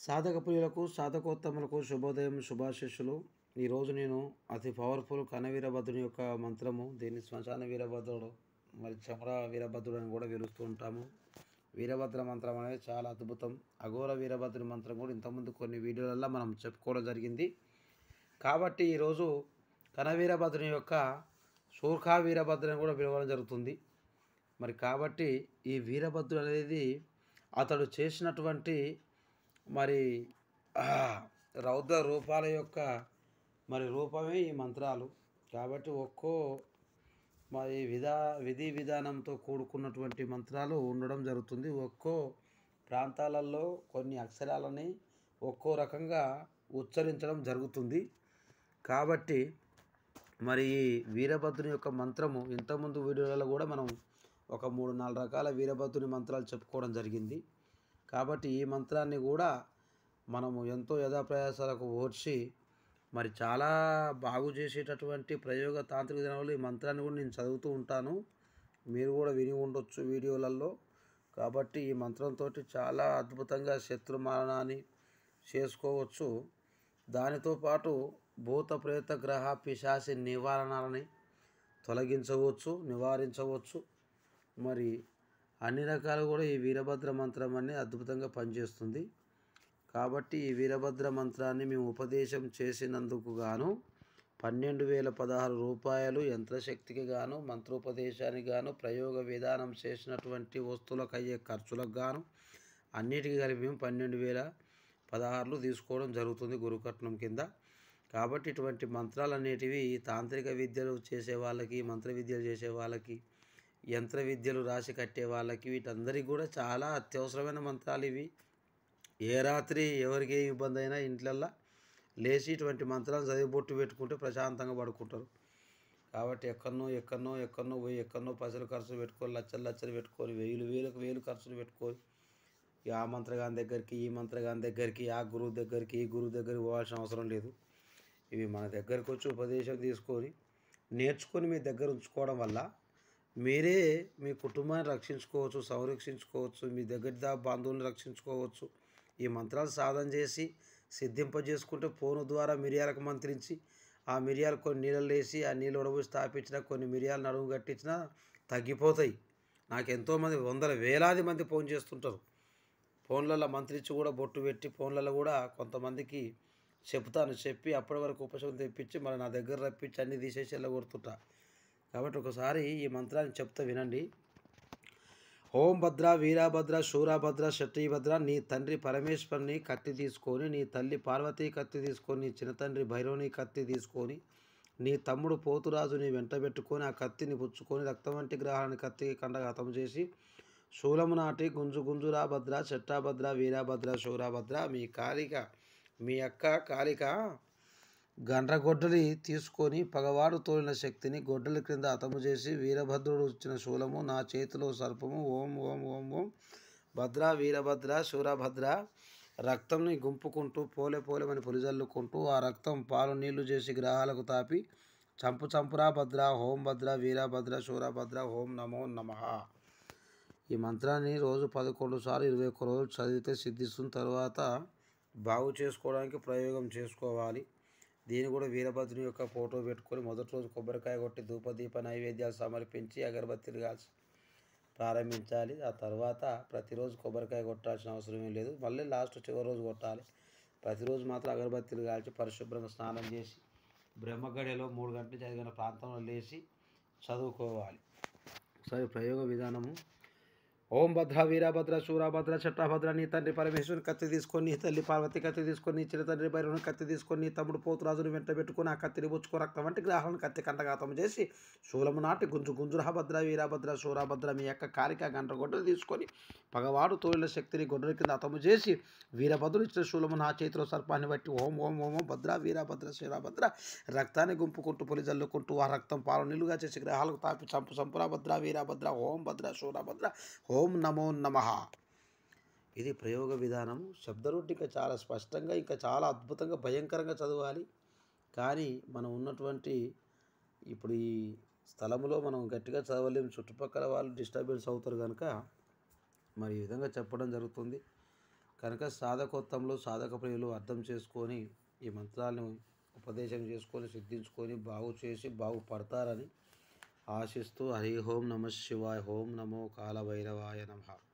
సాధక ప్రియులకు సాధకోత్తములకు శుభోదయం శుభాశిష్యులు. ఈరోజు నేను అతి పవర్ఫుల్ కనవీరభద్రుని యొక్క మంత్రము, దీన్ని శ్మశాన వీరభద్రుడు మరి చమర వీరభద్రుడు అని కూడా పిలుస్తూ ఉంటాము. వీరభద్ర మంత్రం అనేది చాలా అద్భుతం. అఘోర వీరభద్రుని మంత్రం కూడా ఇంతకుముందు కొన్ని వీడియోలలో మనం చెప్పుకోవడం జరిగింది. కాబట్టి ఈరోజు కనవీరభద్రుని యొక్క శూర్ఖా వీరభద్రుని కూడా పిలవడం జరుగుతుంది. మరి కాబట్టి ఈ వీరభద్రుడు అనేది అతడు చేసినటువంటి మరి రౌద్ర రూపాల యొక్క మరి రూపమే ఈ మంత్రాలు. కాబట్టి ఒక్కో మరి విధి విధానంతో కూడుకున్నటువంటి మంత్రాలు ఉండడం జరుగుతుంది. ఒక్కో ప్రాంతాలలో కొన్ని అక్షరాలని ఒక్కో రకంగా ఉచ్చరించడం జరుగుతుంది. కాబట్టి మరి ఈ వీరభద్రుని యొక్క మంత్రము ఇంతకుముందు వీడియోలలో కూడా మనం ఒక 3-4 రకాల వీరభద్రుని మంత్రాలు చెప్పుకోవడం జరిగింది. కాబట్టి ఈ మంత్రాన్ని కూడా మనము ఎంతో యథాప్రయాసాలకు ఓర్చి మరి చాలా బాగు చేసేటటువంటి ప్రయోగ తాంత్రిక దినాలు ఈ మంత్రాన్ని కూడా నేను చదువుతూ ఉంటాను. మీరు కూడా విని ఉండొచ్చు వీడియోలలో. కాబట్టి ఈ మంత్రంతో చాలా అద్భుతంగా శత్రు మరణాన్ని చేసుకోవచ్చు. దానితో పాటు భూత ప్రేత గ్రహ పిశాచి నివారణలని తొలగించవచ్చు, నివారించవచ్చు. మరి అన్ని రకాలు కూడా ఈ వీరభద్ర మంత్రం అనేది అద్భుతంగా పనిచేస్తుంది. కాబట్టి ఈ వీరభద్ర మంత్రాన్ని మేము ఉపదేశం చేసినందుకు గాను 12,016 రూపాయలు యంత్రశక్తికి గాను, మంత్రోపదేశానికి గాను, ప్రయోగ విధానం చేసినటువంటి వస్తువులకు అయ్యే ఖర్చులకు గాను అన్నిటికీ కలిపి మేము 12,016 తీసుకోవడం జరుగుతుంది గురుకట్నం కింద. కాబట్టి ఇటువంటి మంత్రాలు అనేటివి తాంత్రిక విద్యలు చేసే వాళ్ళకి, మంత్ర విద్యలు చేసే వాళ్ళకి, యంత్ర విద్యలు రాసి కట్టే వాళ్ళకి, వీటందరికీ కూడా చాలా అత్యవసరమైన మంత్రాలు ఇవి. ఏ రాత్రి ఎవరికి ఏ ఇబ్బంది అయినా ఇంట్లల్లో లేచి ఇటువంటి మంత్రాలు చదివి బొట్టు పెట్టుకుంటే ప్రశాంతంగా పడుకుంటారు. కాబట్టి ఎక్కడనో పోయి ఎక్కడనో పైసలు ఖర్చు పెట్టుకొని లచ్చలు పెట్టుకొని వేలు ఖర్చులు పెట్టుకొని ఆ మంత్రగాని దగ్గరికి, ఈ మంత్రగాని దగ్గరికి, ఆ గురువు దగ్గరికి, ఈ గురువు దగ్గరికి పోవాల్సిన అవసరం లేదు. ఇవి మన దగ్గరకు వచ్చి ఉపదేశం తీసుకొని నేర్చుకొని మీ దగ్గర ఉంచుకోవడం వల్ల మీరే మీ కుటుంబాన్ని రక్షించుకోవచ్చు, సంరక్షించుకోవచ్చు, మీ దగ్గర బంధువులను రక్షించుకోవచ్చు. ఈ మంత్రాలు సాధన చేసి సిద్ధింపజేసుకుంటే ఫోను ద్వారా మిరియాలకు మంత్రించి ఆ మిరియాలు కొన్ని నీళ్ళలో వేసి ఆ నీళ్ళు ఉడబోసి తాపించినా, కొన్ని మిరియాలు నడుము కట్టించినా తగ్గిపోతాయి. నాకు ఎంతోమంది వేలాది మంది ఫోన్ చేస్తుంటారు. ఫోన్లలో మంత్రించి కూడా బొట్టు పెట్టి ఫోన్లలో కూడా కొంతమందికి చెప్పి అప్పటి వరకు ఉపశమనం తెప్పించి మరి నా దగ్గర రప్పించి అన్నీ తీసేసి వెళ్ళగొడుతుంటా. కాబట్టి ఒకసారి ఈ మంత్రాన్ని చెప్తా వినండి. ఓం భద్ర వీరభద్ర శూరభద్ర శట్రీభద్ర. నీ తండ్రి పరమేశ్వరుని కత్తి తీసుకొని, నీ తల్లి పార్వతీ కత్తి తీసుకొని, నీ చిన్న తండ్రి భైరవుని కత్తి తీసుకొని, నీ తమ్ముడు పోతురాజుని వెంట పెట్టుకొని ఆ కత్తిని పుచ్చుకొని రక్తం వంటి గ్రహాన్ని కత్తికి కండఘాతం చేసి శూలము నాటి గుంజురా భద్ర చట్టాభద్ర వీరభద్ర శూరభద్ర. మీ అక్క కాళిక గండ్రగొడ్డలి తీసుకొని పగవాడు తోలిన శక్తిని గొడ్డలి క్రింద హతము చేసి వీరభద్రుడు ఇచ్చిన శూలము, నా చేతిలో సర్పము, ఓం ఓం ఓం ఓం భద్ర వీరభద్ర శూరభద్ర. రక్తంని గుంపుకుంటూ పోలేమని పొలిజల్లుకుంటూ ఆ రక్తం పాలు నీళ్లు చేసి గ్రహాలకు తాపి చంపురా భద్ర. ఓం భద్ర వీరభద్ర శూరభద్ర. ఓం నమో నమః. ఈ మంత్రాన్ని రోజు 11 సార్లు 21 రోజులు చదివితే సిద్ధిస్తున్న తర్వాత బాగు చేసుకోవడానికి ప్రయోగం చేసుకోవాలి. దీన్ని కూడా వీరభద్రుని యొక్క ఫోటో పెట్టుకొని మొదటి రోజు కొబ్బరికాయ కొట్టి ధూపదీప నైవేద్యాలు సమర్పించి అగరబత్తీలు కాల్చి ప్రారంభించాలి. ఆ తర్వాత ప్రతిరోజు కొబ్బరికాయ కొట్టాల్సిన అవసరం ఏం లేదు. మళ్ళీ చివరి రోజు కొట్టాలి. ప్రతిరోజు మాత్రం అగరబత్తీలు కాల్చి పరిశుభ్రంగా స్నానం చేసి బ్రహ్మగడియలో 3 గంటల నుంచి 5 గంటల ప్రాంతంలో లేచి చదువుకోవాలి. సరే, ప్రయోగ విధానము. ఓం భద్ర వీరభద్ర శూరభద్ర చట్టాభద్ర. నీ తండ్రి పరమేశ్వరుని కత్తి తీసుకొని, నీ తల్లి పార్వతి కత్తి తీసుకొని, నీ చిన్న తండ్రి భైరవుని కత్తి తీసుకొని, నీ తమ్ముడు పోతురాజుని వెంట పెట్టుకొని ఆ కత్తిని పుచ్చుకో రక్తం వంటి గ్రహాలను కత్తి కండఘాతం చేసి శూలము నాటి గుంజురా భద్ర వీరభద్ర శూరభద్ర. మీ యొక్క కాళిక గండ్రగొడ్డలు తీసుకొని పగవాడు తోలిన శక్తిని గొడ్డలి కింద హతము చేసి వీరభద్రుడు ఇచ్చిన శూలము, నా చేతిలో సర్పాన్ని బట్టి ఓం ఓం ఓం భద్ర వీరభద్ర శూరభద్ర. రక్తాన్ని గుంపుకుంటూ పొలి జల్లుకుంటూ ఆ రక్తం పాలు నిలుగా చేసి గ్రహాలకు తాపి చంపురా భద్ర వీరభద్ర. ఓం భద్ర శూరభద్ర. ఓం నమో నమః. ఇది ప్రయోగ విధానము. శబ్దరూఢి ఇంకా చాలా స్పష్టంగా, ఇంకా చాలా అద్భుతంగా, భయంకరంగా చదవాలి. కానీ మనం ఉన్నటువంటి ఇప్పుడు ఈ స్థలంలో మనం గట్టిగా చదవలేము. చుట్టుపక్కల వాళ్ళు డిస్టర్బెన్స్ అవుతారు కనుక మరి ఈ విధంగా చెప్పడం జరుగుతుంది. కనుక సాధకోత్తములు సాధక ప్రియులు అర్థం చేసుకొని ఈ మంత్రాలను ఉపదేశం చేసుకొని సిద్ధించుకొని బాగు చేసి బాగుపడతారని ఆశిస్తూ హరి ఓం నమ శివాయ ఓం నమో కాలభైరవాయ నమః.